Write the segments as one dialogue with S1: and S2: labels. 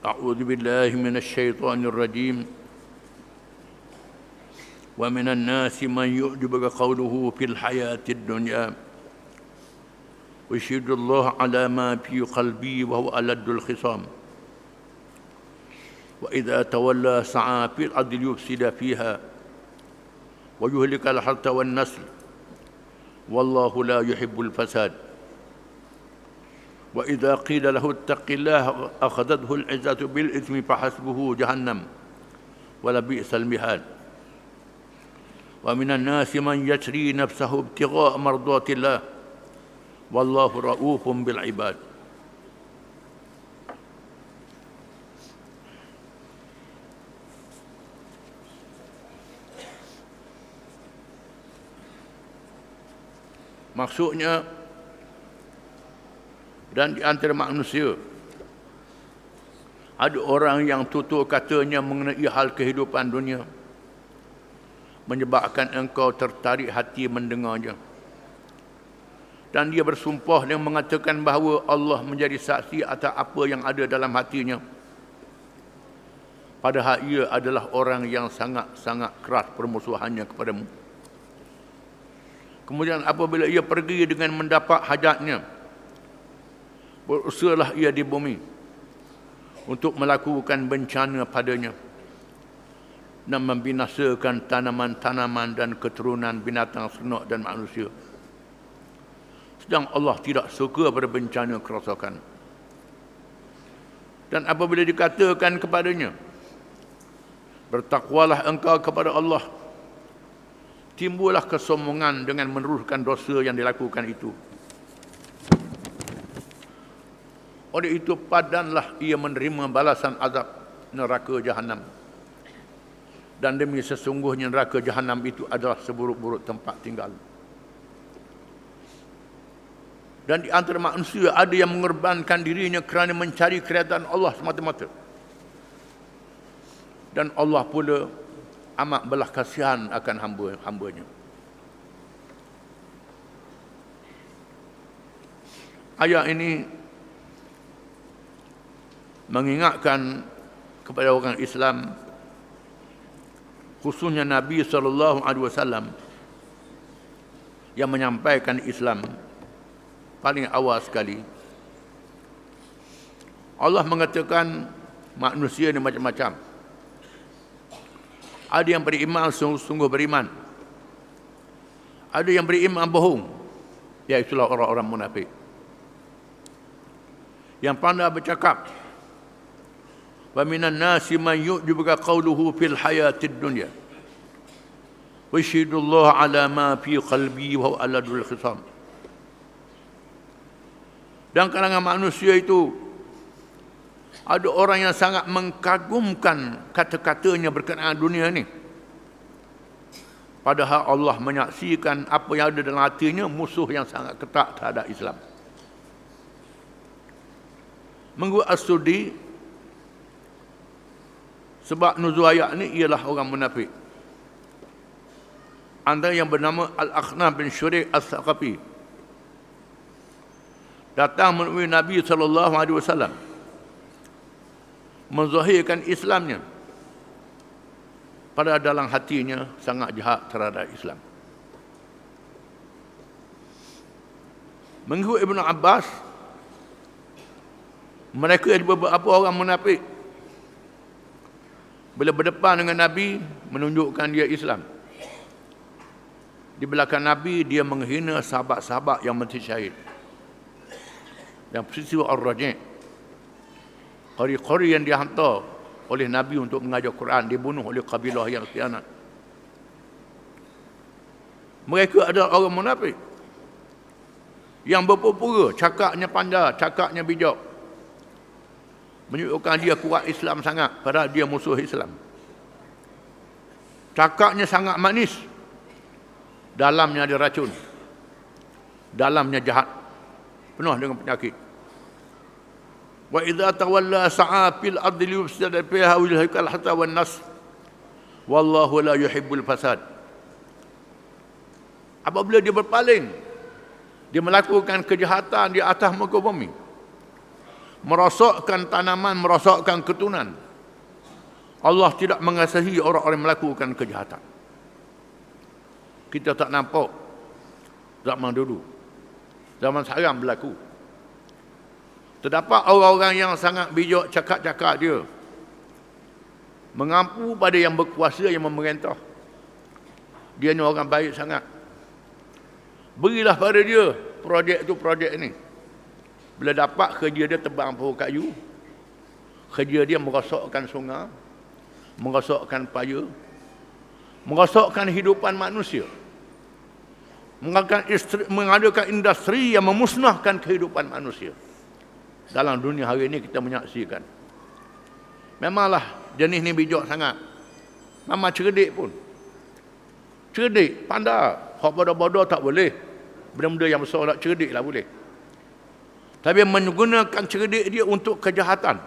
S1: أعوذ بالله من الشيطان الرجيم ومن الناس من يعجبك قوله في الحياة الدنيا ويشهد الله على ما في قلبي وهو ألد الخصام وإذا تولى سعى في الأرض ليفسد فيها ويهلك الحرث والنسل والله لا يحب الفساد وإذا قيل له اتق الله أخذته العزة بالإثم فحسبه جهنم ولبئس المهاد ومن الناس من يشري نفسه ابتغاء مرضات الله والله رؤوف بالعباد. Maksudnya, dan di antara manusia ada orang yang tutur katanya mengenai hal kehidupan dunia menyebabkan engkau tertarik hati mendengarnya, dan dia bersumpah dan mengatakan bahawa Allah menjadi saksi atas apa yang ada dalam hatinya, padahal ia adalah orang yang sangat-sangat keras permusuhannya kepadamu. Kemudian apabila ia pergi dengan mendapat hajatnya, berusahalah ia di bumi untuk melakukan bencana padanya dan membinasakan tanaman-tanaman dan keturunan binatang ternak dan manusia. Sedang Allah tidak suka pada bencana kerosakan. Dan apabila dikatakan kepadanya, bertakwalah engkau kepada Allah, timbullah kesombongan dengan meneruskan dosa yang dilakukan itu. Oleh itu padanlah ia menerima balasan azab neraka jahanam. Dan demi sesungguhnya neraka jahanam itu adalah seburuk-buruk tempat tinggal. Dan di antara manusia ada yang mengorbankan dirinya kerana mencari keredaan Allah semata-mata. Dan Allah pula amat belas kasihan akan hamba-hambanya. Ayat ini mengingatkan kepada orang Islam, khususnya Nabi SAW yang menyampaikan Islam paling awal sekali. Allah mengatakan manusia ini macam-macam. Ada yang beriman sungguh-sungguh beriman, ada yang beriman bohong, iaitulah orang-orang munafik yang pandai bercakap. Wa minan nasi man yu'jibuka qawluhu fil hayatid dunya wa yashhadu Allah ala ma fi qalbi wa huwa aladul khisam. Dan kalangan manusia itu ada orang yang sangat mengagumkan kata-katanya berkenaan dunia ni, padahal Allah menyaksikan apa yang ada dalam hatinya musuh yang sangat ketat terhadap Islam. Mengikut As-Sudi, sebab nuzul ayat ni ialah orang munafik. Antara yang bernama Al-Akhnaf bin Syurik Al-Thaqafi datang menemui Nabi SAW menzahirkan Islamnya, pada dalam hatinya sangat jahat terhadap Islam. Mengikut Ibn Abbas, mereka ada beberapa orang munafik bila berdepan dengan Nabi menunjukkan dia Islam. Di belakang Nabi dia menghina sahabat-sahabat yang mati syahid. Dan peristiwa Ar-Raji', qari-qari yang dihantar oleh Nabi untuk mengajar Quran, dibunuh oleh kabilah yang khianat. Mereka adalah orang munafik yang berpura-pura cakapnya pandai, cakapnya bijak, menunjukkan dia kuat Islam sangat, padahal dia musuh Islam. Cakapnya sangat manis, dalamnya ada racun, dalamnya jahat, penuh dengan penyakit. Wa idza tawalla sa'a fil ardi liyufsida fiha wa yuhlikal harta wan nas wallahu la yuhibbul fasad. Apabila dia berpaling, dia melakukan kejahatan di atas muka bumi, merosakkan tanaman, merosakkan keturunan. Allah tidak mengasihi orang-orang yang melakukan kejahatan. Kita tak nampak zaman dulu. Zaman sekarang berlaku. Terdapat orang-orang yang sangat bijak cakap-cakap dia. Mengampu pada yang berkuasa, yang memerintah. Dia ni orang baik sangat. Berilah pada dia projek tu, projek ni. Bila dapat, kerja dia tebang pohon kayu. Kerja dia merosakkan sungai, merosakkan paya, merosakkan hidupan manusia, mengadakan industri yang memusnahkan kehidupan manusia. Dalam dunia hari ini kita menyaksikan. Memanglah jenis ni bijak sangat. Memang cerdik pun. Cerdik, pandai. Hak bodoh-bodoh tak boleh. Benda-benda yang besar nak cerdik lah boleh. Tapi menggunakan cerdik dia untuk kejahatan,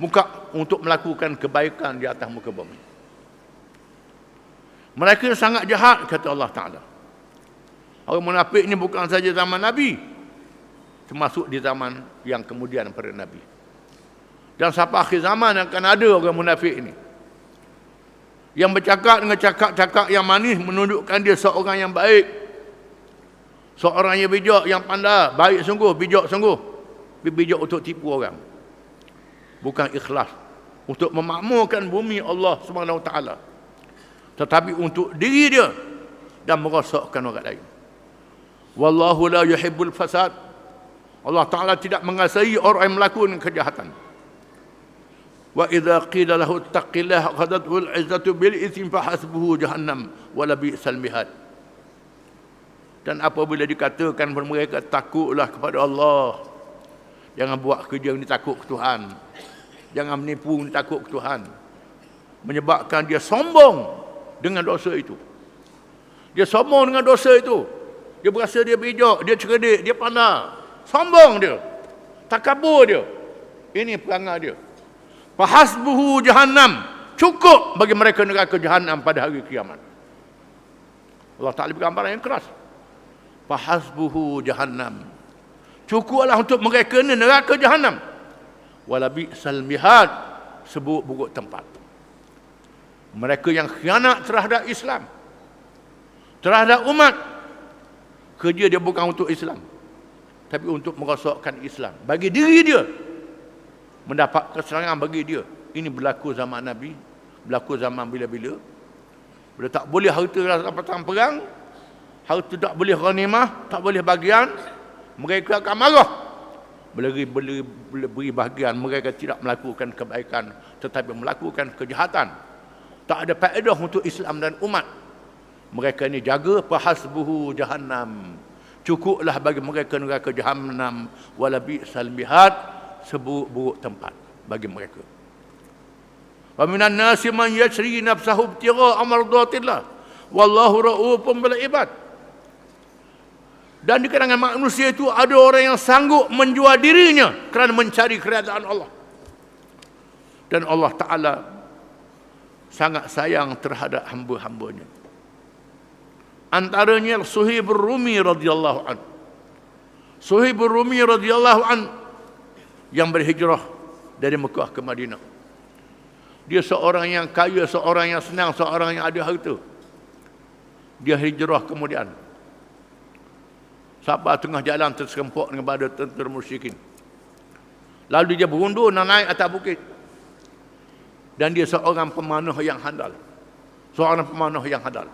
S1: bukan untuk melakukan kebaikan di atas muka bumi. Mereka sangat jahat, kata Allah Ta'ala. Orang munafik ni bukan saja zaman Nabi, termasuk di zaman yang kemudian pada Nabi. Dan sampai akhir zaman akan ada orang munafik ini, yang bercakap dengan cakap-cakap yang manis, menunjukkan dia seorang yang baik, seorang yang bijak, yang pandai, baik sungguh, bijak sungguh. Bijak untuk tipu orang, bukan ikhlas untuk memakmurkan bumi Allah SWT, tetapi untuk diri dia dan merosakkan orang lain. Wallahu la yuhibbul fasad. Allah Ta'ala tidak mengasihi orang yang melakukan kejahatan. Wa idza qila lahu ittaqillaha qadatul izzatu bil ithmi fahasbuhu jahannam wala bi'sal mihad. Dan apabila dikatakan kepada mereka, takutlah kepada Allah, jangan buat kerja ni takut ke Tuhan, jangan menipu ni takut ke Tuhan, menyebabkan dia sombong dengan dosa itu. Dia sombong dengan dosa itu. Dia berasa dia bijak, dia cerdik, dia pandai. Sombong dia, takabur dia. Ini perangai dia. Fahasbuhu jahannam, cukup bagi mereka neraka jahannam pada hari kiamat. Allah Ta'ala beri gambaran yang keras. Fahasbuhu jahannam, cukuplah untuk mereka ni neraka jahannam. Wala bi'sal mihad, seburuk-buruk tempat. Mereka yang khianat terhadap Islam, terhadap umat, kerja dia bukan untuk Islam, tapi untuk merosakkan Islam. Bagi diri dia, mendapat kesenangan bagi dia. Ini berlaku zaman Nabi, berlaku zaman bila-bila. Bila tak boleh harta rampasan perang, harta tak boleh ghanimah, tak boleh bagian, mereka akan marah. Beri bahagian, mereka tidak melakukan kebaikan, tetapi melakukan kejahatan. Tak ada faedah untuk Islam dan umat. Mereka ini jaga fahasbuhu jahannam, cukuplah bagi mereka neraka jahannam, wala bi'sal mihad, seburuk-buruk tempat bagi mereka. Wa minan nasi man yashri nafsahu ibtigha'a mardatillah wallahu ra'ufun bil ibad. Dan di kalangan manusia itu ada orang yang sanggup menjual dirinya kerana mencari keredaan Allah. Dan Allah Ta'ala sangat sayang terhadap hamba-hambanya. Antaranya Suhaib Rumi radhiyallahu anhu. Suhaib Rumi radhiyallahu anhu yang berhijrah dari Mekah ke Madinah. Dia seorang yang kaya, seorang yang senang, seorang yang ada harta. Dia hijrah kemudian. Sampai tengah jalan terserempak dengan badan tentera musyrikin. Lalu dia berundur nak naik atas bukit. Dan dia seorang pemanah yang handal. Seorang pemanah yang handal.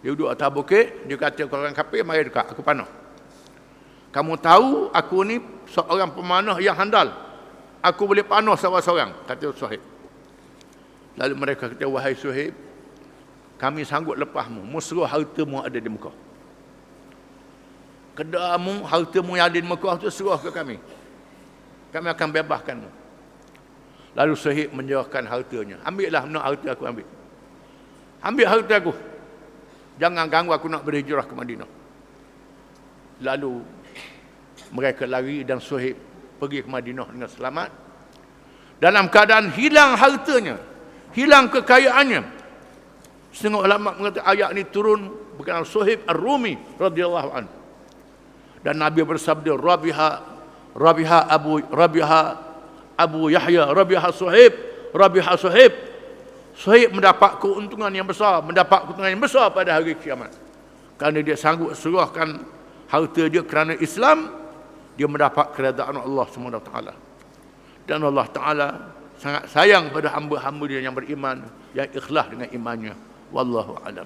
S1: Dia duduk atas bukit, dia kata kepada orang kafir, mari dekat, aku panah. Kamu tahu aku ni seorang pemanah yang handal. Aku boleh panah seorang-seorang, kata Suhaib. Lalu mereka kata, wahai Suhaib, kami sanggup lepasmu. Musrah hartamu ada di Mekah. Kedamu, hartamu yang ada di Mekah itu serah ke kami. Kami akan bebaskanmu. Lalu Suhaib menyerahkan hartanya. Ambillah harta aku, ambil. Ambil harta aku. Jangan ganggu aku nak berhijrah ke Madinah. Lalu mereka lari dan Suhaib pergi ke Madinah dengan selamat. Dalam keadaan hilang hartanya, hilang kekayaannya. Setengah ulama mengatakan ayat ini turun berkenaan Suhaib Ar-Rumi radhiyallahu anhu. Dan Nabi bersabda, Rabiha Rabiha Abu Yahya, Rabiha Suhaib. Suhaib mendapat keuntungan yang besar, pada hari kiamat. Kerana dia sanggup serahkan harta dia kerana Islam, dia mendapat keredaan Allah SWT. Dan Allah Ta'ala sangat sayang pada hamba-hamba dia yang beriman, yang ikhlas dengan imannya. Wallahu a'lam.